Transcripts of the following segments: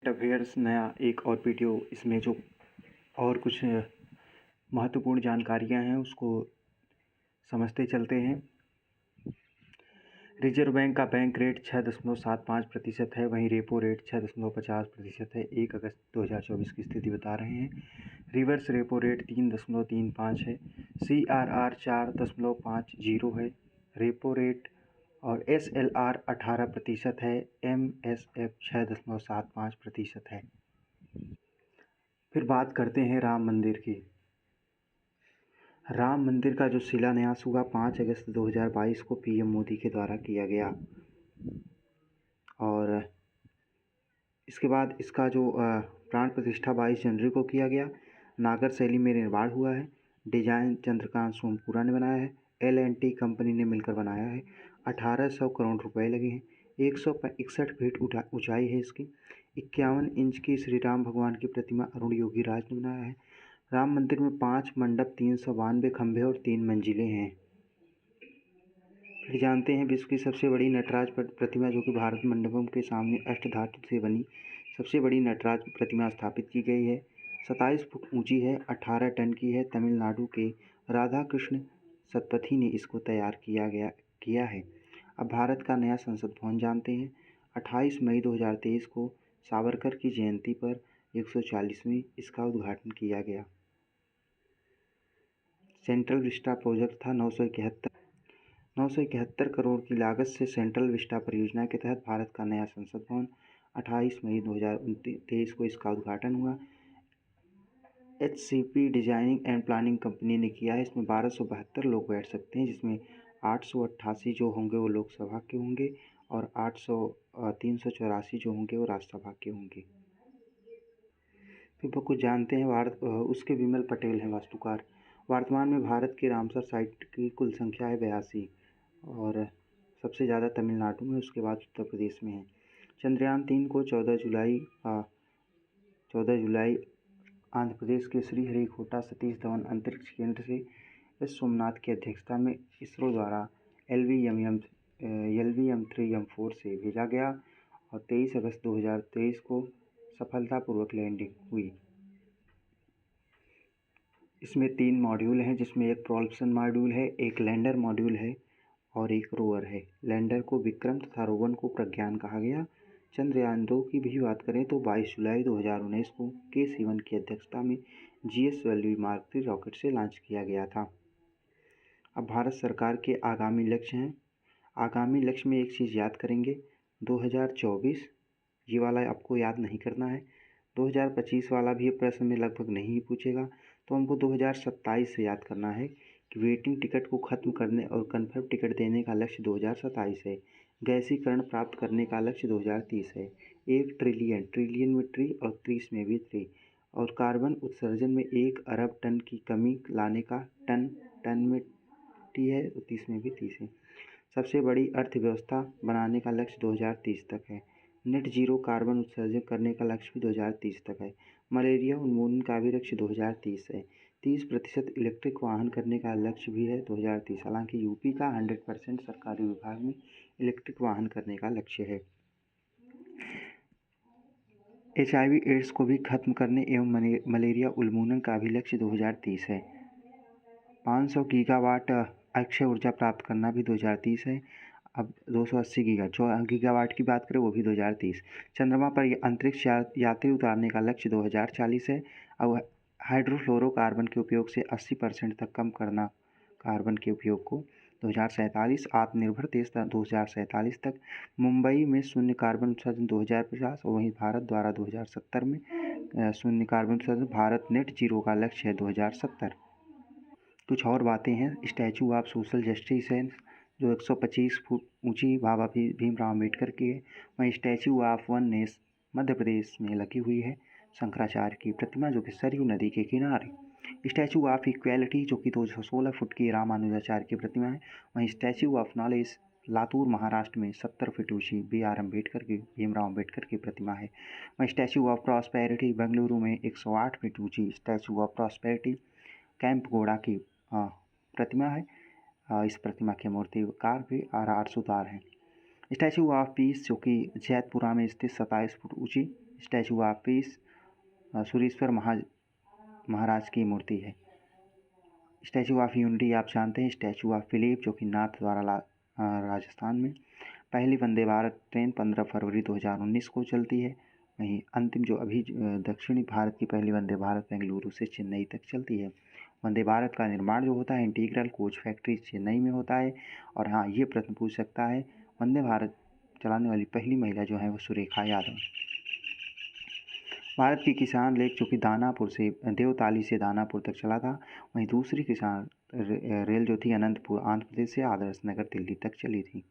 Affairs नया एक और वीडियो। इसमें जो और कुछ महत्वपूर्ण जानकारियां हैं उसको समझते चलते हैं। रिजर्व बैंक का बैंक रेट 6.75% है, वहीं रेपो रेट 6.50% है। 1 अगस्त 2024 की स्थिति बता रहे हैं। रिवर्स रेपो रेट 3.35 है। CRR 4.50 है। रेपो रेट और SLR 18% है। MSF 6.75% है। फिर बात करते हैं राम मंदिर की। राम मंदिर का जो शिलान्यास हुआ 5 अगस्त 2022 को PM मोदी के द्वारा किया गया और इसके बाद इसका जो प्राण प्रतिष्ठा 22 जनवरी को किया गया। नागर शैली में निर्माण हुआ है। डिजाइन चंद्रकांत सोमपुरा ने बनाया है। L&T कंपनी ने मिलकर बनाया है। 1800 करोड़ रुपए लगे हैं। 161 फीट ऊंचाई है इसकी। 51 इंच की श्री राम भगवान की प्रतिमा अरुण योगी राज ने बनाया है। राम मंदिर में 5 मंडप, 392 खंभे और 3 मंजिलें हैं। फिर जानते हैं विश्व की सबसे बड़ी नटराज प्रतिमा, जो कि भारत मंडपम के सामने अष्टधातु से बनी सबसे बड़ी नटराज प्रतिमा स्थापित की गई है। 27 फुट ऊंची है, 18 टन की है। तमिलनाडु के राधा कृष्ण सतपथी ने इसको तैयार किया है। अब भारत का नया संसद भवन जानते हैं। 28 मई 2023 को सावरकर की जयंती पर 140वीं इसका उद्घाटन किया गया। सेंट्रल विस्टा प्रोजेक्ट था। 971 करोड़ की लागत से सेंट्रल विस्टा परियोजना के तहत भारत का नया संसद भवन 28 मई 2023 को इसका उद्घाटन हुआ। HCP designing and planning company ने किया है। इसमें 1272 लोग बैठ सकते हैं, जिसमें 888 जो होंगे वो लोकसभा के होंगे और 384 जो होंगे वो राज्यसभा के होंगे। फिर कुछ जानते हैं उसके विमल पटेल हैं वास्तुकार। वर्तमान में भारत के रामसर साइट की कुल संख्या है 82 और सबसे ज़्यादा तमिलनाडु में, उसके बाद उत्तर प्रदेश में है। चंद्रयान 3 को 14 जुलाई आंध्र प्रदेश के श्रीहरिकोटा सतीश धवन अंतरिक्ष केंद्र से एस सोमनाथ की अध्यक्षता में इसरो द्वारा LVM-3M4 से भेजा गया और 23 अगस्त 2023 को सफलतापूर्वक लैंडिंग हुई। इसमें 3 मॉड्यूल हैं, जिसमें एक प्रोपल्शन मॉड्यूल है, एक लैंडर मॉड्यूल है और एक रोवर है। लैंडर को विक्रम तथा रोवर को प्रज्ञान कहा गया। चंद्रयान 2 की भी बात करें तो 22 जुलाई 2019 को K-7 की अध्यक्षता में GS-LV Mark 3 रॉकेट से लॉन्च किया गया था। अब भारत सरकार के आगामी लक्ष्य हैं। आगामी लक्ष्य में एक चीज़ याद करेंगे, 2024 ये वाला आपको याद नहीं करना है। 2025 वाला भी प्रश्न में लगभग नहीं पूछेगा, तो हमको 2027 से याद करना है कि वेटिंग टिकट को ख़त्म करने और कन्फर्म टिकट देने का लक्ष्य 2027 है। गैसीकरण प्राप्त करने का लक्ष्य 2030 है। 1 ट्रिलियन में ट्री और 30 में भी ट्री, और कार्बन उत्सर्जन में 1 अरब टन की कमी लाने का टन में टी है और 30 में भी 30 है। सबसे बड़ी अर्थव्यवस्था बनाने का लक्ष्य 2030 तक है। नेट जीरो कार्बन उत्सर्जन करने का लक्ष्य भी 2030 तक है। मलेरिया उन्मूलन का भी लक्ष्य 2030 है। 30% इलेक्ट्रिक वाहन करने का लक्ष्य भी है 2030। हालांकि यूपी का 100% सरकारी विभाग में इलेक्ट्रिक वाहन करने का लक्ष्य है। HIV एड्स को भी खत्म करने एवं मलेरिया उन्मूलन का भी लक्ष्य 2030 है। 500 गीगावाट अक्षय ऊर्जा प्राप्त करना भी 2030 है। अब 280 गीगावाट की बात करें वो भी 2030। चंद्रमा पर अंतरिक्ष यात्री उतारने का लक्ष्य 2040 है। अब हाइड्रोफ्लोरोकार्बन के उपयोग से 80% तक कम करना कार्बन के उपयोग को 2047। आत्मनिर्भर देश 2047 तक। मुंबई में शून्य कार्बन उत्सर्जन 2050 और वहीं भारत द्वारा 2070 में शून्य कार्बन उत्सर्जन। भारत नेट जीरो का लक्ष्य है 2070। कुछ और बातें हैं। स्टैचू ऑफ सोशल जस्टिस है, जो 125 फुट ऊंची बाबा भीमराव अम्बेडकर की है। वहीं statue of oneness Madhya Pradesh में लगी हुई है, शंकराचार्य की प्रतिमा, जो कि सरयू नदी के किनारे। स्टैचू ऑफ इक्वेलिटी, जो कि 216 फुट की रामानुजाचार्य की प्रतिमा है। वहीं statue of knowledge Latur Maharashtra में 70 फीट ऊंची भीमराव अम्बेडकर की प्रतिमा है। वहीं स्टैचू ऑफ प्रॉस्पेरिटी बेंगलुरु में 108 फीट ऊंची स्टैचू ऑफ प्रॉस्पेरिटी कैंपगौड़ा की प्रतिमा है। इस प्रतिमा के मूर्तिकार भी आर सुतार हैं। स्टैचू ऑफ पीस, जो कि जैतपुरा में स्थित 27 फुट ऊंची स्टैचू ऑफ पीस सुरेश्वर महाराज की मूर्ति है। स्टैचू ऑफ यूनिटी आप जानते हैं, स्टैचू ऑफ फिलिप जो कि नाथद्वारा राजस्थान में। पहली वंदे भारत ट्रेन 15 फरवरी 2019 को चलती है। वहीं अंतिम जो अभी दक्षिणी भारत की पहली वंदे भारत बेंगलुरु से चेन्नई तक चलती है। वंदे भारत का निर्माण जो होता है इंटीग्रल कोच फैक्ट्री चेन्नई में होता है। और हाँ, ये प्रश्न पूछ सकता है, वंदे भारत चलाने वाली पहली महिला जो है वो सुरेखा यादव। भारत की किसान रेल जो कि दानापुर से देवताली से दानापुर तक चला था। वहीं दूसरी किसान रेल जो थी अनंतपुर आंध्र प्रदेश से आदर्श नगर दिल्ली तक चली थी।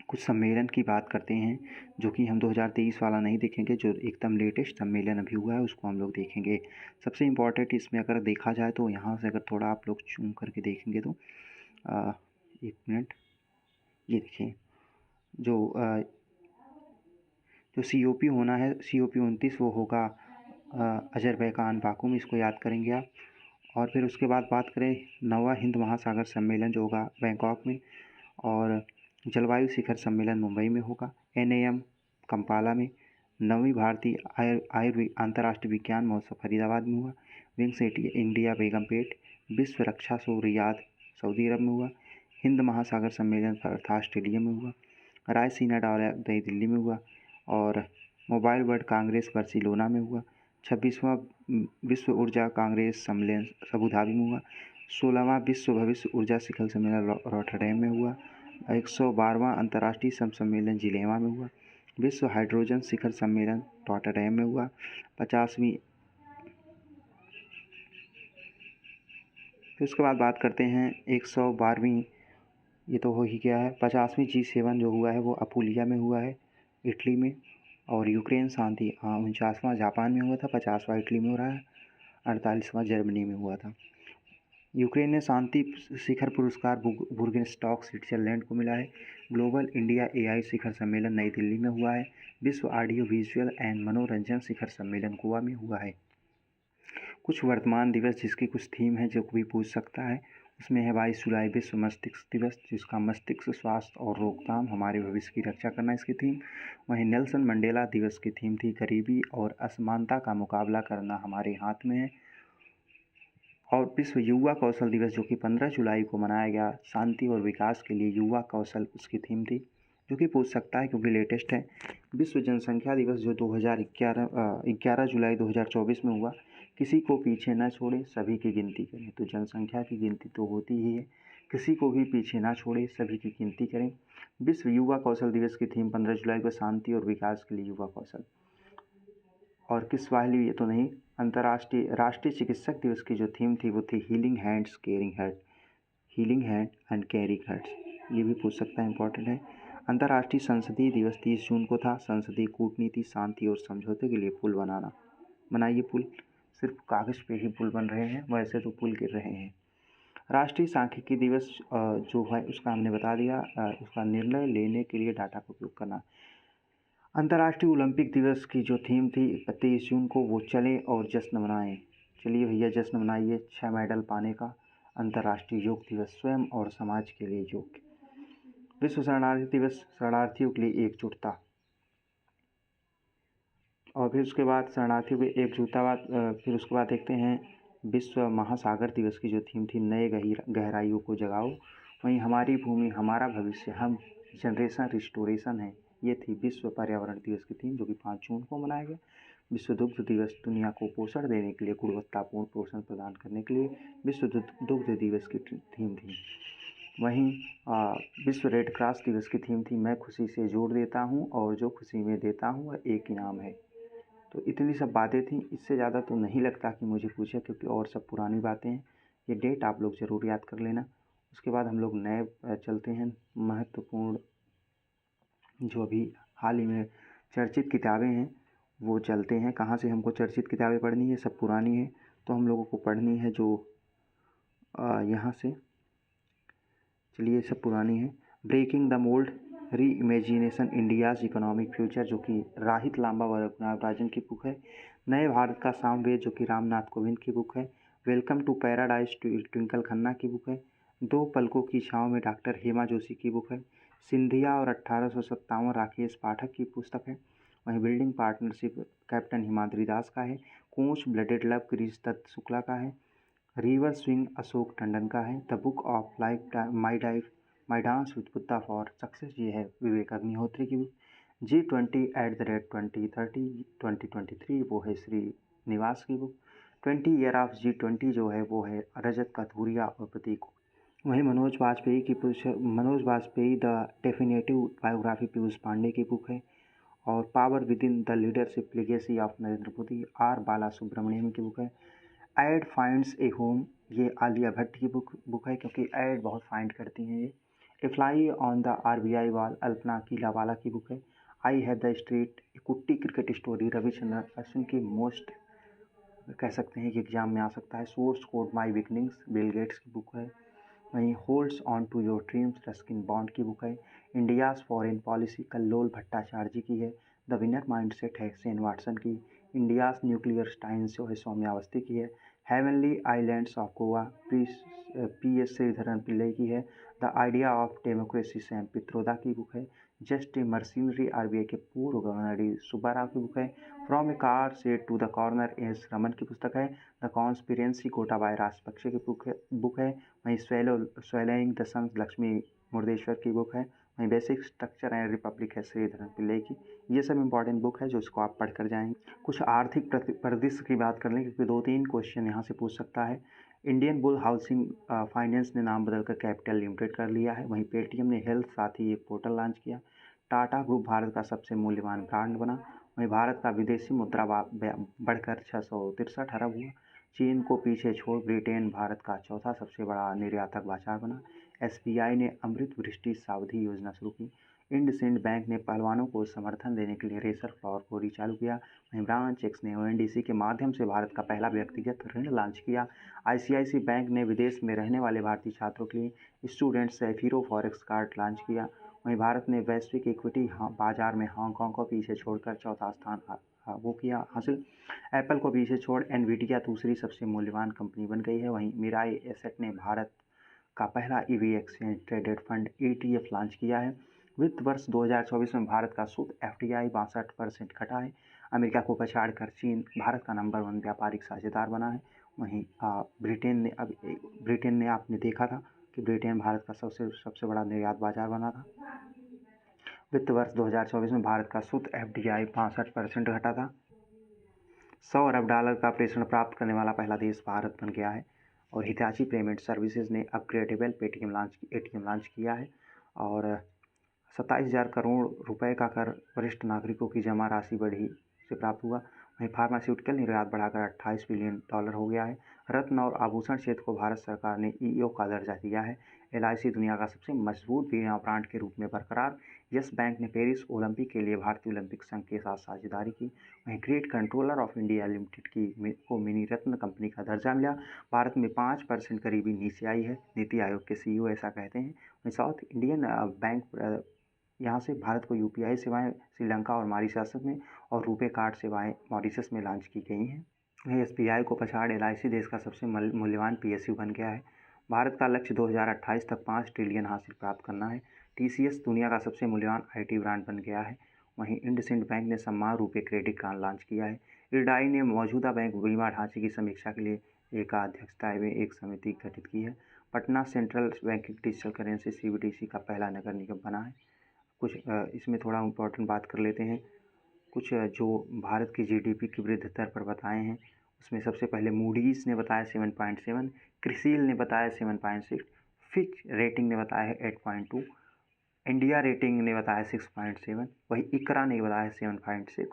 कुछ सम्मेलन की बात करते हैं जो कि हम 2023 वाला नहीं देखेंगे, जो एकदम लेटेस्ट सम्मेलन अभी हुआ है उसको हम लोग देखेंगे। सबसे इम्पॉर्टेंट इसमें अगर देखा जाए तो यहाँ से अगर थोड़ा आप लोग जूम करके देखेंगे तो एक मिनट, ये देखिए जो COP होना है, COP 29 वो होगा अजरबैजान बाकू में, इसको याद करेंगे आप। और फिर उसके बाद बात करें नौवां हिंद महासागर सम्मेलन जो होगा बैंकॉक में, और जलवायु शिखर सम्मेलन मुंबई में होगा। NAM कंपाला में। 9वीं भारतीय अंतर्राष्ट्रीय विज्ञान महोत्सव फरीदाबाद में हुआ। Wing city India Begumpet. विश्व रक्षा शो रियाद सऊदी अरब में हुआ। हिंद महासागर सम्मेलन फर्थास स्टेडियम में हुआ। रायसीना डॉलर नई दिल्ली में हुआ। और मोबाइल वर्ल्ड कांग्रेस बार्सिलोना में हुआ। 26वां विश्व ऊर्जा कांग्रेस सम्मेलन अबू धाबी में हुआ। 16वां विश्व भविष्य ऊर्जा शिखर सम्मेलन रॉटरडैम में हुआ। 112वां अंतर्राष्ट्रीय सम्मेलन जिनेवा में हुआ। विश्व हाइड्रोजन शिखर सम्मेलन रॉटरडैम में हुआ। 50वीं। फिर उसके बाद बात करते हैं 112वीं, ये तो हो ही गया है। 50वीं G7 जो हुआ है वो अपुलिया में हुआ है, इटली में। और यूक्रेन शांति 49वां जापान में हुआ था, 50वां इटली में हो रहा है, 48वां जर्मनी में हुआ था। यूक्रेन ने शांति शिखर पुरस्कार बुर्गेनस्टॉक स्विट्जरलैंड को मिला है। ग्लोबल इंडिया AI शिखर सम्मेलन नई दिल्ली में हुआ है। विश्व ऑडियो विजुअल एंड मनोरंजन शिखर सम्मेलन गोवा में हुआ है। कुछ वर्तमान दिवस जिसकी कुछ थीम है जो कोई पूछ सकता है, उसमें है 22 जुलाई विश्व मस्तिष्क दिवस, जिसका मस्तिष्क स्वास्थ्य और रोकथाम हमारे भविष्य की रक्षा करना इसकी थीम। वहीं नेल्सन मंडेला दिवस की थीम थी गरीबी और असमानता का मुकाबला करना हमारे हाथ में है। और विश्व युवा कौशल दिवस जो कि 15 जुलाई को मनाया गया, शांति और विकास के लिए युवा कौशल उसकी थीम थी, जो कि पूछ सकता है क्योंकि लेटेस्ट है। विश्व जनसंख्या दिवस जो 11 जुलाई 2024 में हुआ, किसी को पीछे न छोड़े सभी की गिनती करें। तो जनसंख्या की गिनती तो होती ही है, किसी को भी पीछे ना छोड़े सभी की गिनती करें। विश्व युवा कौशल दिवस की थीम 15 जुलाई को शांति और विकास के लिए युवा कौशल। और किस वाली, ये तो नहीं, राष्ट्रीय चिकित्सक दिवस की जो थीम थी वो थी healing hands caring heart, healing hand and caring hearts, ये भी पूछ सकता है, इंपॉर्टेंट है। अंतर्राष्ट्रीय संसदीय दिवस 30 जून को था। संसदीय कूटनीति, शांति और समझौते के लिए पुल बनाइए पुल। सिर्फ कागज़ पे ही पुल बन रहे हैं, वैसे तो पुल गिर रहे हैं। राष्ट्रीय सांख्यिकी दिवस जो है उसका हमने बता दिया, उसका निर्णय लेने के लिए डाटा का उपयोग करना। अंतर्राष्ट्रीय ओलंपिक दिवस की जो थीम थी 31 जून को, वो चलें और जश्न मनाएं। चलिए भैया जश्न मनाइए 6 मेडल पाने का। अंतर्राष्ट्रीय योग दिवस, स्वयं और समाज के लिए योग। विश्व शरणार्थी दिवस, शरणार्थियों के लिए एकजुटता। और फिर उसके बाद शरणार्थियों की एकजुटता फिर उसके बाद देखते हैं विश्व महासागर दिवस की जो थीम थी नए गहराइयों को जगाओ। वहीं हमारी भूमि हमारा भविष्य, हम जनरेशन रिस्टोरेशन है, ये थी विश्व पर्यावरण दिवस की थीम, जो कि 5 जून को मनाया गया। विश्व दुग्ध दिवस, दुनिया को पोषण देने के लिए, गुणवत्तापूर्ण पोषण प्रदान करने के लिए विश्व दुग्ध दिवस की थीम थी। वहीं विश्व रेड क्रॉस दिवस की थीम थी मैं खुशी से जोड़ देता हूँ और जो खुशी में देता हूँ वह एक इनाम है। तो इतनी सब बातें थी, इससे ज़्यादा तो नहीं लगता कि मुझे पूछे, क्योंकि और सब पुरानी बातें हैं। ये डेट आप लोग ज़रूर याद कर लेना। उसके बाद हम लोग नए चलते हैं महत्वपूर्ण, जो अभी हाल ही में चर्चित किताबें हैं वो चलते हैं। कहाँ से हमको चर्चित किताबें पढ़नी है, सब पुरानी है, तो हम लोगों को पढ़नी है जो यहाँ से, चलिए सब पुरानी है। ब्रेकिंग द मोल्ड, री इमेजिनेशन इंडियाज़ इकोनॉमिक फ्यूचर, जो कि राहित लांबा व रघुनाथ राजन की बुक है। नए भारत का सामवेद, जो कि रामनाथ कोविंद की बुक है। Welcome to paradise, Twinkle Khanna की बुक है। दो पलकों की छाँव में, डॉक्टर हेमा जोशी की बुक है। सिंधिया और 1857 राकेश पाठक की पुस्तक है। वहीं building partnership captain Himadri Das का है। Coach blooded love Krish Dutt Shukla का है। रिवर स्विंग अशोक टंडन का है। The book of life my dance with Buddha for success ये है विवेक अग्निहोत्री की बुक। G20@2030 2023 वो है श्रीनिवास की बुक। 20 ईयर ऑफ G20 जो है वो है रजत कथूरिया और प्रतीक। वहीं Manoj Vajpayee the definitive biography Piyush Pandey की बुक है। और power within the leadership legacy of Narendra Modi R Bala Subramaniam की बुक है। एड फाइंड्स ए होम ये आलिया भट्ट की बुक है, क्योंकि एड बहुत फाइंड करती हैं ये। A fly on the RBI wall Alpana Killawala की बुक है। I have the street kutti cricket story Ravichandran Ashwin की मोस्ट कह सकते हैं कि एग्जाम में आ सकता है। Source code my beginnings Bill Gates की बुक है। वहीं holds on to your dreams Ruskin Bond की बुक है। India's foreign policy Kallol Bhattacharya ji की है। द विनर माइंडसेट है सेन वाटसन की। इंडियाज़ न्यूक्लियर साइंस जो है सौम्या अवस्थी की है। Heavenly islands of Goa PS Sreedharan Pillai की है। The idea of democracy Sam Pitroda की बुक है। जस्ट ए मर्सिनरी RBI के पूर्व गवर्नर डी सुब्बाराव की बुक है। From a car set to the corner S Raman की पुस्तक है। द कॉन्स्पिरेंसी गोटाबाय राजपक्षे की बुक है। वहीं swelling the sons Lakshmi Murdeshwar की बुक है। वहीं बेसिक स्ट्रक्चर एंड रिपब्लिक है श्रीधरन पिल्लई की। ये सब इंपॉर्टेंट बुक है जो इसको आप पढ़ कर जाएंगे। कुछ आर्थिक परिदृश्य की बात कर लें, क्योंकि 2-3 क्वेश्चन यहाँ से पूछ सकता है। इंडियन बुल हाउसिंग फाइनेंस ने नाम बदलकर कैपिटल लिमिटेड कर लिया है। वहीं पेटीएम ने हेल्थ साथी एक पोर्टल लॉन्च किया। टाटा ग्रुप भारत का सबसे मूल्यवान ब्रांड बना। वहीं भारत का विदेशी मुद्रा बढ़कर 663 अरब हुआ। चीन को पीछे छोड़ ब्रिटेन भारत का चौथा सबसे बड़ा निर्यातक बाजार बना। SBI ने अमृत वृष्टि सावधि योजना शुरू की। इंडसइंड बैंक ने पहलवानों को समर्थन देने के लिए रेसर फ्लावर कोरी चालू किया। वहीं ब्रांच एक्स ने ONDC के माध्यम से भारत का पहला व्यक्तिगत ऋण लॉन्च किया। ICICI बैंक ने विदेश में रहने वाले भारतीय छात्रों के लिए स्टूडेंट सेफिरो फॉरेक्स कार्ड लॉन्च किया। वहीं भारत ने वैश्विक इक्विटी बाजार में हांगकांग को पीछे छोड़कर चौथा स्थान हासिल। एप्पल को पीछे छोड़ एनवीडिया दूसरी सबसे मूल्यवान कंपनी बन गई है। वहीं मिराई एसेट ने भारत का पहला EV exchange traded fund ETF launch किया है। वित्त वर्ष 2024 में भारत का शुद्ध FDI 62% घटा है। अमेरिका को पछाड़कर चीन भारत का नंबर 1 व्यापारिक साझेदार बना है। वहीं ब्रिटेन ने आपने देखा था कि ब्रिटेन भारत का सबसे बड़ा निर्यात बाजार बना था। वित्त वर्ष 2024 में भारत का शुद्ध FDI 62% घटा था। $100 अरब का प्रेषण प्राप्त करने वाला पहला देश भारत बन गया है। और हिताची पेमेंट सर्विसेज ने अपग्रेडेबल ATM लॉन्च किया है। और 27,000 करोड़ रुपए का कर वरिष्ठ नागरिकों की जमा राशि बढ़ी से प्राप्त हुआ। वहीं फार्मास्यूटिकल निर्यात बढ़ाकर $28 बिलियन हो गया है। रत्न और आभूषण क्षेत्र को भारत सरकार ने EO का दर्जा दिया है। LIC दुनिया का सबसे मजबूत बीमा ब्रांड के रूप में बरकरार। यस बैंक ने पेरिस ओलंपिक के लिए भारतीय ओलंपिक संघ के साथ साझेदारी की। वहीं great controller of India limited को मिनी रत्न कंपनी का दर्जा मिला। भारत में 5% गरीबी नीचे आई है, नीति आयोग के CEO ऐसा कहते हैं। वहीं साउथ इंडियन बैंक यहाँ से भारत को UPI सेवाएं श्रीलंका और मॉरिशस में और रुपे कार्ड सेवाएं मॉरिशस में लॉन्च की गई हैं। वहीं SBI को पछाड़ LIC देश का सबसे मूल्यवान PSU बन गया है। भारत का लक्ष्य 2028 तक 5 ट्रिलियन हासिल प्राप्त करना है। TCS दुनिया का सबसे मूल्यवान IT ब्रांड बन गया है। वहीं इंडसइंड बैंक ने सम्मान रूपे क्रेडिट कार्ड लॉन्च किया है। IRDAI ने मौजूदा बैंक बीमा ढांचे की समीक्षा के लिए अध्यक्षता में एक समिति गठित की है। Patna central banking digital currency CBDC का पहला नगर निगम बना है। कुछ इसमें थोड़ा इम्पोर्टेंट बात कर लेते हैं। कुछ जो भारत की GDP की वृद्धि दर पर बताए हैं, उसमें सबसे पहले मूडीज़ ने बताया 7.7, क्रिसिल ने बताया 7.6, फिच रेटिंग ने बताया है 8.2, इंडिया रेटिंग ने बताया 6.7, वही इकरा ने बताया 7.6,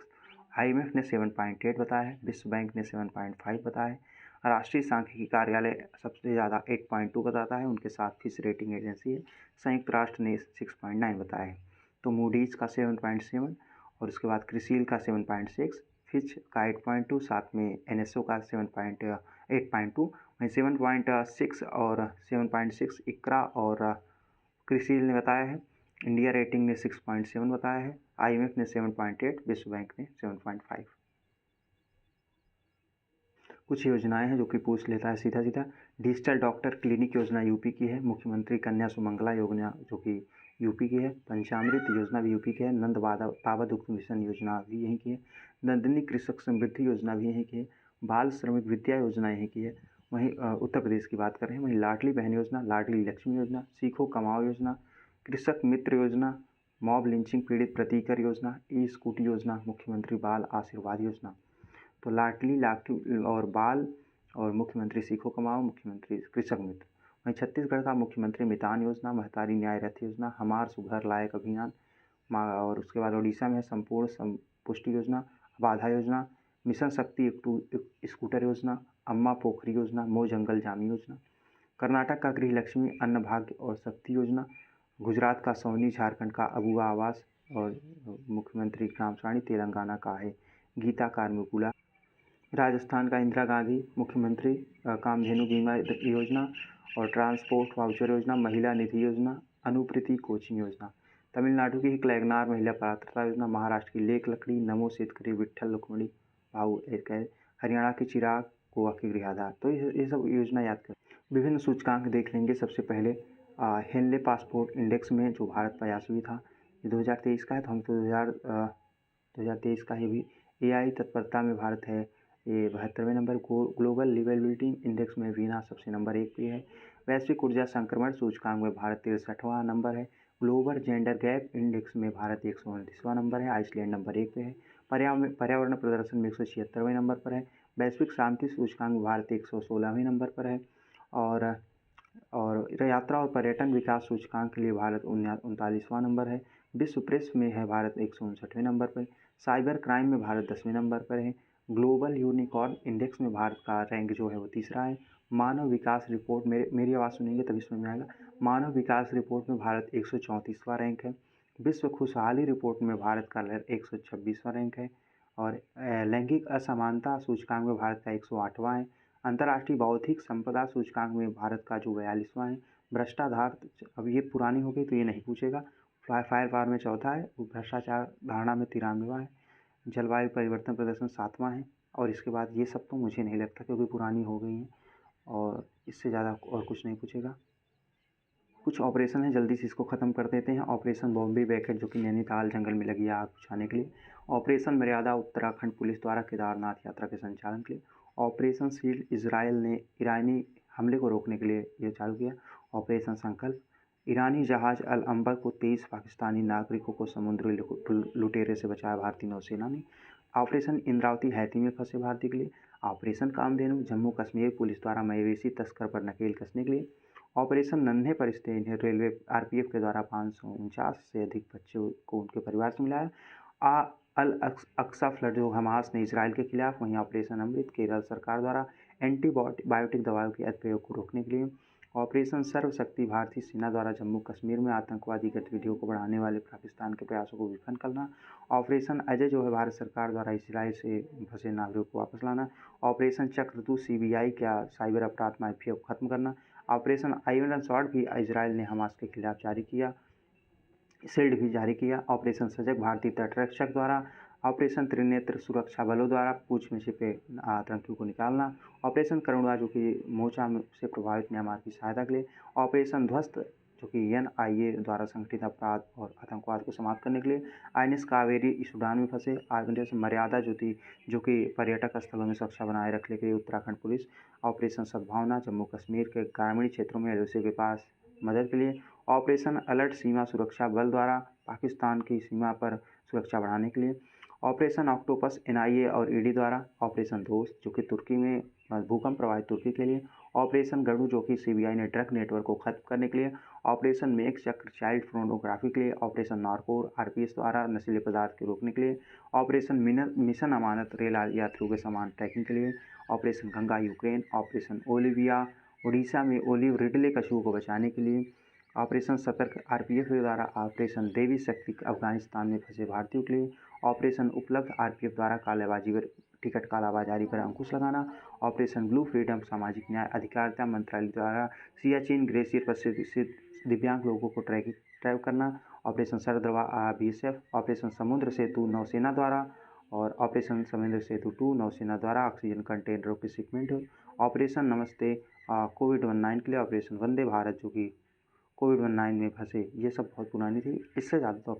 IMF ने 7.8 बताया है, विश्व बैंक ने 7.5 बताया है, राष्ट्रीय सांख्यिकी कार्यालय सबसे ज़्यादा 8.2 बताता है, उनके साथ फिच रेटिंग एजेंसी है, संयुक्त राष्ट्र ने 6.9 बताया है। तो मूडीज़ का 7.7 और उसके बाद क्रिसिल का 7.6, फिच का 8.2, साथ में NSO का 8.2, वहीं 7.6 और 7.6 इकरा और क्रिसिल ने बताया है। इंडिया रेटिंग ने 6.7 बताया है, IMF ने 7.8, विश्व बैंक ने 7.5। कुछ योजनाएं हैं जो कि पूछ लेता है सीधा डिजिटल डॉक्टर क्लिनिक योजना UP की है। मुख्यमंत्री कन्या सुमंगला योजना जो कि यूपी की है। पंचामृत योजना भी यूपी की है। नंद बाबा दुग्ध मिशन योजना भी यहीं की है। नंदिनी कृषक समृद्धि योजना भी यहीं की है। बाल श्रमिक विद्या योजना यहीं की है। वहीं उत्तर प्रदेश की बात कर रहे हैं, वहीं लाडली बहन योजना, लाडली लक्ष्मी योजना, सीखो कमाओ योजना, कृषक मित्र योजना, मॉब लिंचिंग पीड़ित प्रतिकर योजना, ई स्कूटी योजना, मुख्यमंत्री बाल आशीर्वाद योजना। तो लाडली और बाल और मुख्यमंत्री सीखो कमाओ, मुख्यमंत्री कृषक मित्र। वहीं छत्तीसगढ़ का मुख्यमंत्री मितान योजना, महतारी न्याय रथ योजना, हमार सुघर लायक अभियान, और उसके बाद उड़ीसा में संपूर्ण पुष्टि योजना, बाधा योजना, मिशन शक्ति स्कूटर योजना, अम्मा पोखरी योजना, मो जंगल जामी योजना। कर्नाटक का गृह लक्ष्मी अन्न भाग्य और शक्ति योजना, गुजरात का सोनी, झारखंड का अबुआ आवास और मुख्यमंत्री ग्राम सड़क, तेलंगाना का है गीता कार्मिकुला, राजस्थान का इंदिरा गांधी मुख्यमंत्री कामधेनु बीमा योजना और ट्रांसपोर्ट वाउचर योजना, महिला निधि योजना, अनुप्रीति कोचिंग योजना। तमिलनाडु की क्लैगनार महिला पात्रता योजना, महाराष्ट्र की लेक लकड़ी, नमो शेतकरी, विट्ठल रुक्मिणी भाऊ एक है, हरियाणा की चिराग, गोवा की गृहाधार। तो ये सब योजना याद कर। विभिन्न सूचकांक देख लेंगे। सबसे पहले हेनले पासपोर्ट इंडेक्स में जो भारत प्रयासवी था, ये 2023 का है, तो हम तो 2023 का ही भी। AI तत्परता में भारत है ये 72वें नंबर। ग्लोबल लिवेबिलिटी इंडेक्स में वीना सबसे नंबर 1 पे है। वैश्विक ऊर्जा संक्रमण सूचकांक में भारत 63वां नंबर है। ग्लोबल जेंडर गैप इंडेक्स में भारत 129वां नंबर है। आइसलैंड नंबर 1 पे है। पर्यावरण प्रदर्शन में 176वें नंबर पर है। वैश्विक शांति सूचकांक में भारत 116वें नंबर पर है। और यात्रा और पर्यटन विकास सूचकांक के लिए भारत 39वां नंबर है। विश्व प्रेस में है भारत 159वें नंबर पर। साइबर क्राइम में भारत 10वें नंबर पर है। ग्लोबल यूनिकॉर्न इंडेक्स में भारत का रैंक जो है वो 3रा है। मानव विकास रिपोर्ट, मेरी आवाज़ सुनेंगे तभी समझ में आएगा। मानव विकास रिपोर्ट में भारत 134वां रैंक है। विश्व खुशहाली रिपोर्ट में भारत का 126वां रैंक है। और लैंगिक असमानता सूचकांक में भारत का 108वां है। अंतर्राष्ट्रीय बौद्धिक संपदा सूचकांक में भारत का जो 42वां है। भ्रष्टाचार, अब ये पुरानी हो गई तो ये नहीं पूछेगा। फायर पावर में 4था है। भ्रष्टाचार धारणा में 93वां है। जलवायु परिवर्तन प्रदर्शन 7वां है। और इसके बाद ये सब तो मुझे नहीं लगता क्योंकि पुरानी हो गई हैं और इससे ज़्यादा और कुछ नहीं पूछेगा। कुछ ऑपरेशन है, जल्दी से इसको ख़त्म कर देते हैं। ऑपरेशन बॉम्बे बैकेट जो कि नैनीताल जंगल में लगी आग बुझाने के लिए। ऑपरेशन मर्यादा उत्तराखंड पुलिस द्वारा केदारनाथ यात्रा के संचालन के लिए। ऑपरेशन शील्ड इजराइल ने ईरानी हमले को रोकने के लिए ये चालू किया। ऑपरेशन संकल्प, ईरानी जहाज़ अल अंबर को 23 पाकिस्तानी नागरिकों को समुद्री लुटेरे से बचाया भारतीय नौसेना ने। ऑपरेशन इंद्रावती हैती में फंसे भारतीय के लिए। ऑपरेशन कामधेनु, जम्मू कश्मीर पुलिस द्वारा मवेशी तस्कर पर नकेल कसने के लिए। ऑपरेशन नन्हे परिस्ते इन्हें रेलवे RPF के द्वारा 549 से अधिक बच्चों को उनके परिवार से मिलाया। अल अक्सा फ्लड जो हमास ने इसराइल के खिलाफ। वहीं ऑपरेशन अमृत, केरल सरकार द्वारा एंटीबायोटिक दवाओं के अतिप्रयोग को रोकने के लिए। ऑपरेशन सर्वशक्ति, भारतीय सेना द्वारा जम्मू कश्मीर में आतंकवादी गतिविधियों को बढ़ाने वाले पाकिस्तान के प्रयासों को विफल करना। ऑपरेशन अजय जो है भारत सरकार द्वारा इसराइल से फंसे नागरिकों को वापस लाना। ऑपरेशन चक्रधू CBI का साइबर अपराध माफिया को खत्म करना। ऑपरेशन आयरन स्वॉर्ड भी इसराइल ने हमास के खिलाफ जारी किया, शील्ड भी जारी किया। ऑपरेशन सजग, भारतीय तटरक्षक द्वारा। ऑपरेशन त्रिनेत्र, सुरक्षा बलों द्वारा पूंछ में छिपे आतंकियों को निकालना। ऑपरेशन करुणा जो कि मोर्चा से प्रभावित म्यांमार की सहायता के लिए। ऑपरेशन ध्वस्त जो कि NIA द्वारा संगठित अपराध और आतंकवाद को समाप्त करने के लिए। INS कावेरी सूडान में फंसे। ऑपरेशन मर्यादा जो कि पर्यटक स्थलों में सुरक्षा बनाए रखने के लिए उत्तराखंड पुलिस। ऑपरेशन सद्भावना, जम्मू कश्मीर के ग्रामीण क्षेत्रों में LOC के पास मदद के लिए। ऑपरेशन अलर्ट, सीमा सुरक्षा बल द्वारा पाकिस्तान की सीमा पर सुरक्षा बढ़ाने के लिए। ऑपरेशन ऑक्टोपस, NIA और ED द्वारा। ऑपरेशन दोस्त जो कि तुर्की में भूकंप प्रभावित तुर्की के लिए। ऑपरेशन गरुड़ जो कि CBI ने ड्रग नेटवर्क को खत्म करने के लिए। ऑपरेशन मेघ चक्र, चाइल्ड पोर्नोग्राफी के लिए। ऑपरेशन नारकोर, RPS द्वारा नशीले पदार्थ को रोकने के लिए। ऑपरेशन मिशन अमानत, रेल यात्रियों के सामान ट्रैकिंग के लिए। Operation Ganga, Ukraine. Operation Olivia, Orissa में ओलिव रिडले कछुओं को बचाने के लिए। ऑपरेशन सतर्क, RPF के द्वारा। ऑपरेशन देवी शक्ति, अफगानिस्तान में फंसे भारतीयों के लिए। ऑपरेशन उपलब्ध, RPF द्वारा टिकट कालाबाजारी पर अंकुश लगाना। ऑपरेशन ब्लू फ्रीडम, सामाजिक न्याय अधिकारिता मंत्रालय द्वारा सियाचिन ग्लेशियर पर स्थित दिव्यांग लोगों को ट्रैक करना। Operation सरदवा, BSF। ऑपरेशन समुद्र सेतु, नौसेना द्वारा। और ऑपरेशन समुद्र सेतु 2, नौसेना द्वारा ऑक्सीजन कंटेनरों की शिपमेंट। ऑपरेशन नमस्ते कोविड-19 के लिए। ऑपरेशन वंदे भारत जो कि कोविड-19 में फँसे, ये सब बहुत पुरानी थी। इससे ज़्यादा तो